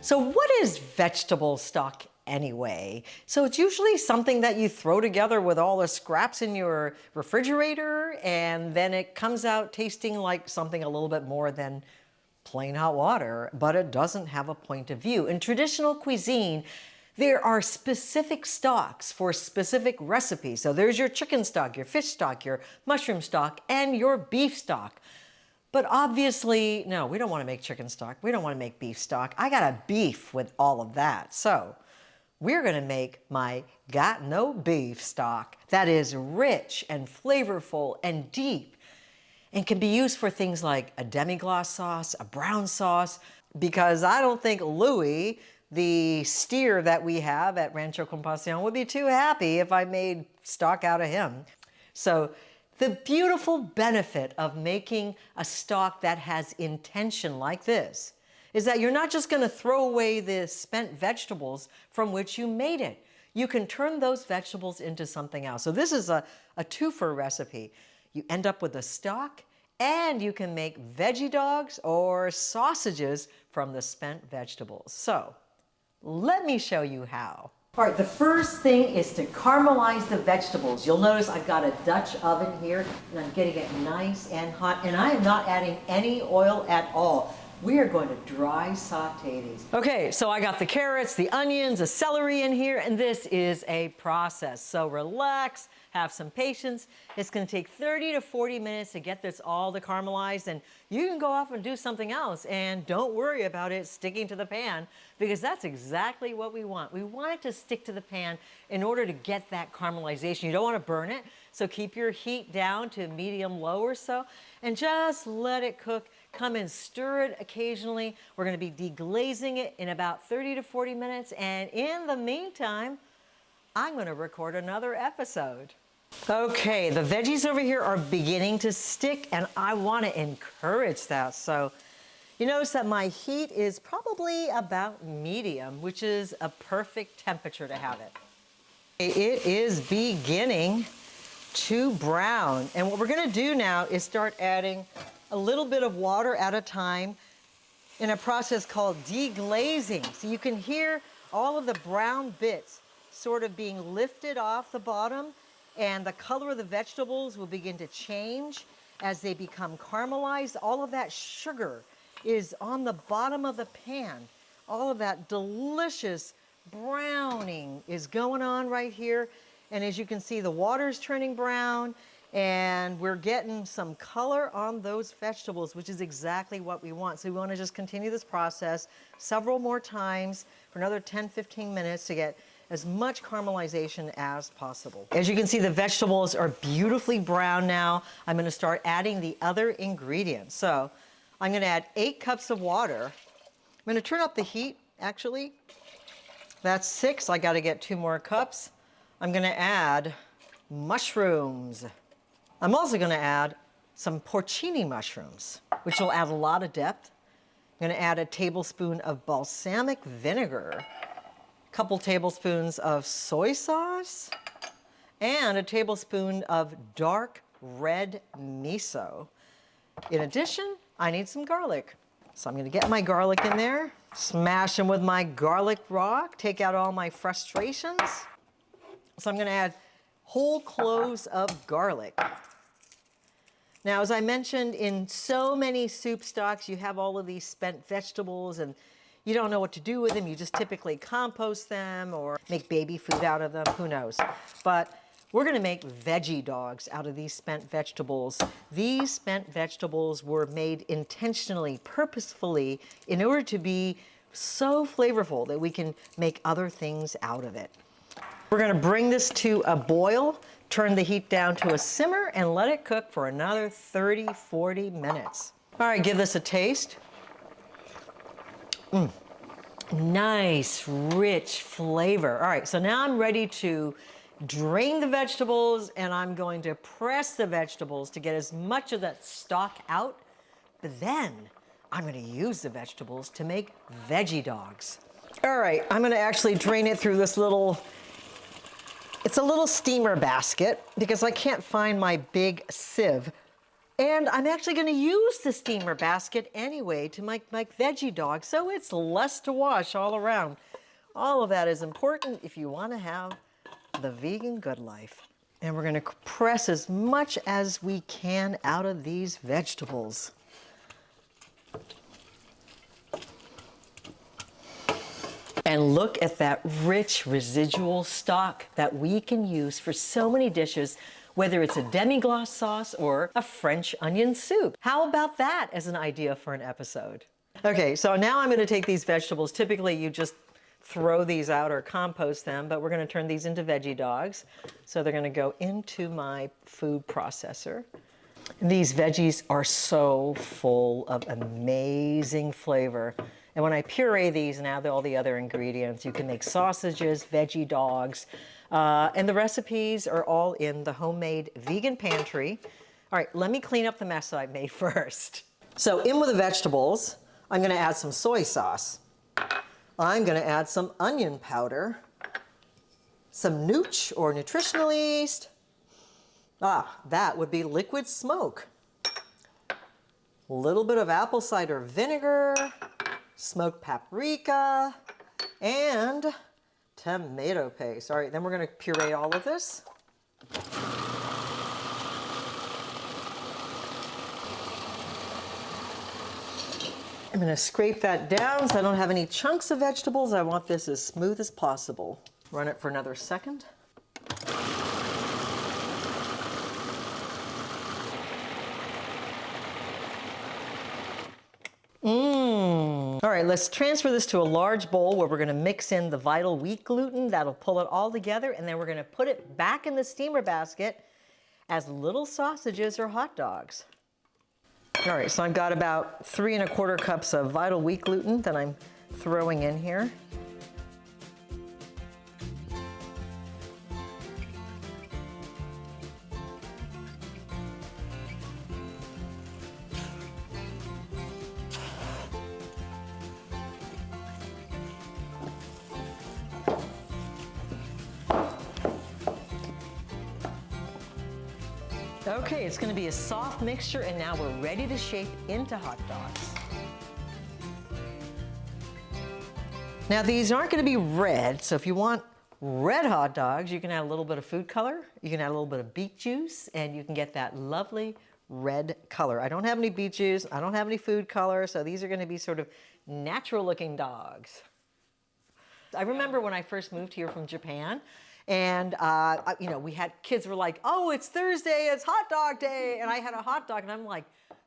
So what is vegetable stock anyway? So it's usually something that you throw together with all the scraps in your refrigerator, and then it comes out tasting like something a little bit more than plain hot water, but it doesn't have a point of view. In traditional cuisine, there are specific stocks for specific recipes. So there's your chicken stock, your fish stock, your mushroom stock, and your beef stock. But obviously, no, we don't want to make chicken stock. We don't want to make beef stock. I got a beef with all of that. So we're going to make my got no beef stock that is rich and flavorful and deep and can be used for things like a demi-glace sauce, a brown sauce, because I don't think Louis, the steer that we have at Rancho Compasión, would be too happy if I made stock out of him. So the beautiful benefit of making a stock that has intention like this is that you're not just going to throw away the spent vegetables from which you made it. You can turn those vegetables into something else. So this is a twofer recipe. You end up with a stock, and you can make veggie dogs or sausages from the spent vegetables. So let me show you how. All right, the first thing is to caramelize the vegetables. You'll notice I've got a Dutch oven here, and I'm getting it nice and hot, and I am not adding any oil at all. We are going to dry saute these. Okay, so I got the carrots, the onions, the celery in here, and this is a process. So relax, have some patience. It's gonna take 30 to 40 minutes to get this all to caramelize, and you can go off and do something else, and don't worry about it sticking to the pan, because that's exactly what we want. We want it to stick to the pan in order to get that caramelization. You don't wanna burn it, so keep your heat down to medium-low or so, and just let it cook. Come and stir it occasionally. We're gonna be deglazing it in about 30 to 40 minutes, and in the meantime, I'm gonna record another episode. Okay, the veggies over here are beginning to stick, and I wanna encourage that. So you notice that my heat is probably about medium, which is a perfect temperature to have it. It is beginning to brown, and what we're gonna do now is start adding a little bit of water at a time in a process called deglazing. So you can hear all of the brown bits sort of being lifted off the bottom, and the color of the vegetables will begin to change as they become caramelized. All of that sugar is on the bottom of the pan. All of that delicious browning is going on right here. And as you can see, the water's turning brown, and we're getting some color on those vegetables, which is exactly what we want. So we want to just continue this process several more times for another 10, 15 minutes to get as much caramelization as possible. As you can see, the vegetables are beautifully brown now. I'm going to start adding the other ingredients. So I'm going to add 8 cups of water. I'm going to turn up the heat, actually. That's 6. I got to get 2 more cups. I'm going to add mushrooms. I'm also going to add some porcini mushrooms, which will add a lot of depth. I'm going to add a tablespoon of balsamic vinegar, a couple tablespoons of soy sauce, and a tablespoon of dark red miso. In addition, I need some garlic. So I'm going to get my garlic in there, smash them with my garlic rock, take out all my frustrations. So I'm going to add whole cloves of garlic. Now, as I mentioned, in so many soup stocks, you have all of these spent vegetables, and you don't know what to do with them. You just typically compost them or make baby food out of them, who knows. But we're gonna make veggie dogs out of these spent vegetables. These spent vegetables were made intentionally, purposefully, in order to be so flavorful that we can make other things out of it. We're gonna bring this to a boil, turn the heat down to a simmer, and let it cook for another 30, 40 minutes. All right, give this a taste. Nice, rich flavor. All right, so now I'm ready to drain the vegetables, and I'm going to press the vegetables to get as much of that stock out, but then I'm gonna use the vegetables to make veggie dogs. All right, I'm gonna actually drain it through this little, it's a little steamer basket because I can't find my big sieve. And I'm actually going to use the steamer basket anyway to make my veggie dog, so it's less to wash all around. All of that is important if you want to have the vegan good life. And we're going to press as much as we can out of these vegetables. And look at that rich residual stock that we can use for so many dishes, whether it's a demi-glace sauce or a French onion soup. How about that as an idea for an episode? Okay, so now I'm going to take these vegetables. Typically, you just throw these out or compost them, but we're going to turn these into veggie dogs. So they're going to go into my food processor. These veggies are so full of amazing flavor. And when I puree these and add all the other ingredients, you can make sausages, veggie dogs, and the recipes are all in the homemade vegan pantry. All right, let me clean up the mess that I made first. So in with the vegetables, I'm gonna add some soy sauce. I'm gonna add some onion powder, some nooch or nutritional yeast. That would be liquid smoke. A little bit of apple cider vinegar, smoked paprika, and tomato paste. All right, then we're going to puree all of this. I'm going to scrape that down so I don't have any chunks of vegetables. I want this as smooth as possible. Run it for another second. All right, let's transfer this to a large bowl where we're going to mix in the vital wheat gluten. That'll pull it all together, and then we're going to put it back in the steamer basket as little sausages or hot dogs. All right, so I've got about 3 1/4 cups of vital wheat gluten that I'm throwing in here. Okay, it's going to be a soft mixture, and now we're ready to shape into hot dogs. Now these aren't going to be red, so if you want red hot dogs, you can add a little bit of food color, you can add a little bit of beet juice, and you can get that lovely red color. I don't have any beet juice, I don't have any food color, so these are going to be sort of natural looking dogs. I remember when I first moved here from Japan, and you know, kids were like, "Oh, it's Thursday, it's hot dog day," and I had a hot dog, and I'm like,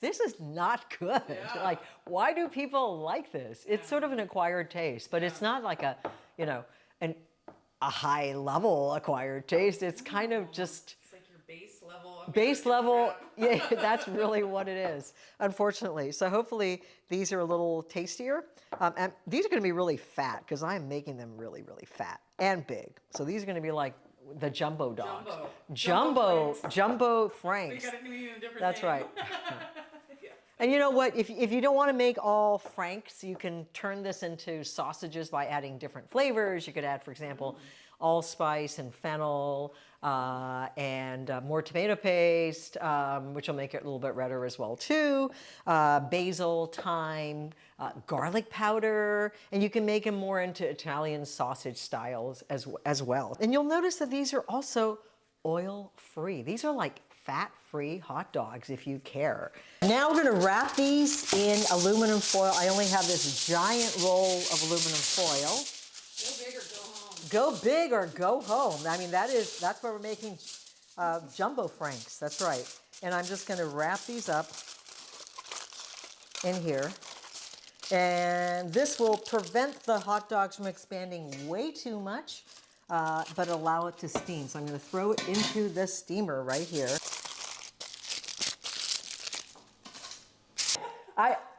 "This is not good. Yeah. Like, why do people like this?" It's sort of an acquired taste, but it's not like a high level acquired taste. It's kind of just base level. Yeah, that's really what it is, unfortunately. So hopefully these are a little tastier. And these are going to be really fat because I'm making them really, really fat and big. So these are going to be like the jumbo dogs. Jumbo Franks. We got to name a different That's name. right. And you know what? If you don't want to make all Franks, you can turn this into sausages by adding different flavors. You could add, for example, allspice and fennel and more tomato paste, which will make it a little bit redder as well too. Basil, thyme, garlic powder, and you can make them more into Italian sausage styles as well. And you'll notice that these are also oil-free. These are like fat-free hot dogs if you care. Now we're going to wrap these in aluminum foil. I only have this giant roll of aluminum foil. Go big or go home. Go big or go home. I mean, that's why we're making jumbo Franks. That's right. And I'm just going to wrap these up in here. And this will prevent the hot dogs from expanding way too much, but allow it to steam. So I'm going to throw it into the steamer right here.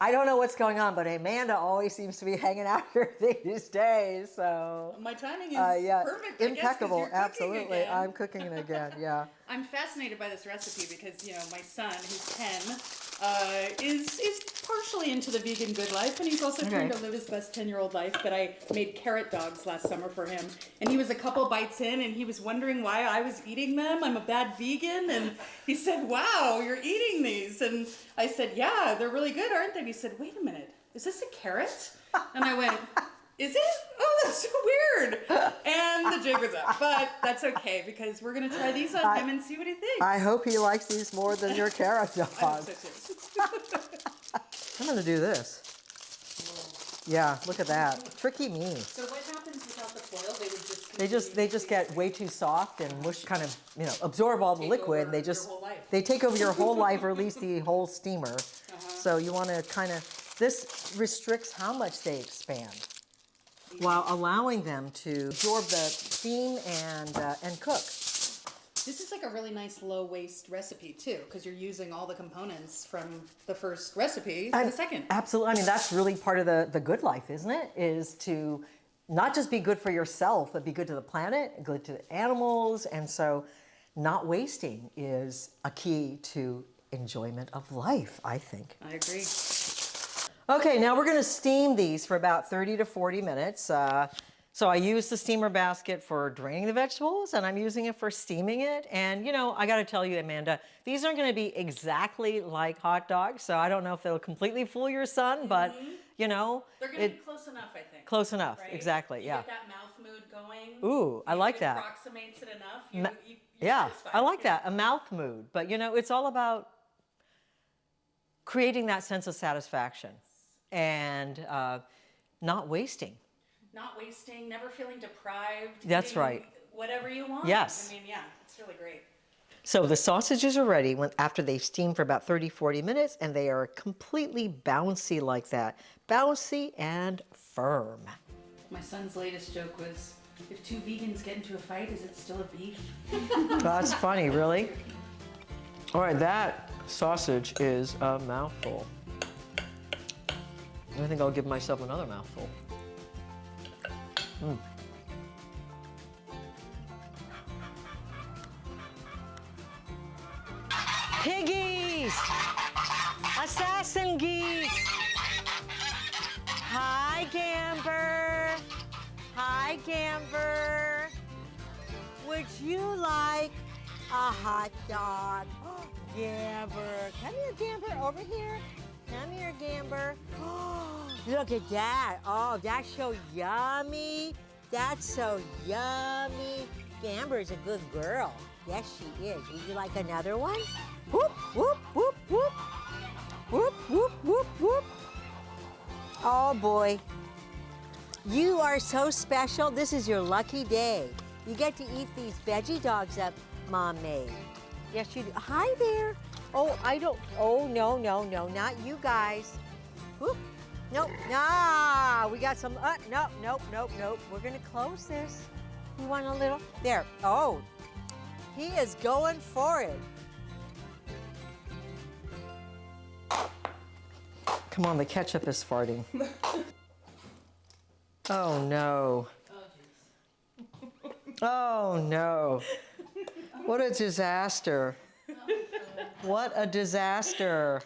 I don't know what's going on, but Amanda always seems to be hanging out here these days. So my timing is yeah, perfect. impeccable. I guess, absolutely, I'm cooking again. Yeah. I'm fascinated by this recipe because my son, who's 10, is partially into the vegan good life, and he's also trying to live his best 10-year-old life. But I made carrot dogs last summer for him, and he was a couple bites in, and he was wondering why I was eating them. I'm a bad vegan, and he said, "Wow, you're eating these," and I said, "Yeah, they're really good, aren't they?" And he said, "Wait a minute, is this a carrot?" And I went, "Is it? Oh, that's so weird." And the jig was up, but that's okay because we're gonna try these on him and see what he thinks. I hope he likes these more than your carrot I hope dog. so too. I'm gonna do this. Yeah, look at that. Tricky me. So what happens without the foil? They would just They just get way too soft and mush kind of, absorb all the Take liquid. over They your just whole life. they take over your whole life, or at least the whole steamer. So you want to kind of, this restricts how much they expand while allowing them to absorb the steam and cook. This is like a really nice low waste recipe too, because you're using all the components from the first recipe for the second. Absolutely. I mean, that's really part of the good life, isn't it? Is to not just be good for yourself, but be good to the planet, good to the animals. And so not wasting is a key to enjoyment of life, I think. I agree. Okay, now we're going to steam these for about 30 to 40 minutes. So I use the steamer basket for draining the vegetables, and I'm using it for steaming it. And I got to tell you, Amanda, these aren't going to be exactly like hot dogs, so I don't know if they'll completely fool your son, but They're going to be close enough, I think. Close enough, Right? exactly, You yeah. get that mouth mood going. Ooh, I like that. It approximates it enough. You're Yeah, satisfied. I like that, a mouth mood. But it's all about creating that sense of satisfaction and not wasting. Not wasting, never feeling deprived. That's eating right. Whatever you want. Yes. I mean, yeah, it's really great. So the sausages are ready after they've steamed for about 30, 40 minutes, and they are completely bouncy like that. Bouncy and firm. My son's latest joke was, if two vegans get into a fight, is it still a beef? That's funny, really? All right, that sausage is a mouthful. I think I'll give myself another mouthful. Piggies! Assassin geese! Hi, Gamber! Hi, Gamber! Would you like a hot dog? Gamber! Come here, Gamber, over here. Come here, Gamber. Look at that. Oh, that's so yummy. That's so yummy. Gamber is a good girl. Yes, she is. Would you like another one? Whoop, whoop, whoop, whoop. Whoop, whoop, whoop, whoop. Oh, boy. You are so special. This is your lucky day. You get to eat these veggie dogs that Mom made. Yes, you do. Hi there. Oh, no, not you guys. Whoop. Nope, nah, we got some, nope. We're gonna close this. You want a little? There, oh, he is going for it. Come on, the ketchup is farting. Oh no. Oh no. What a disaster. What a disaster.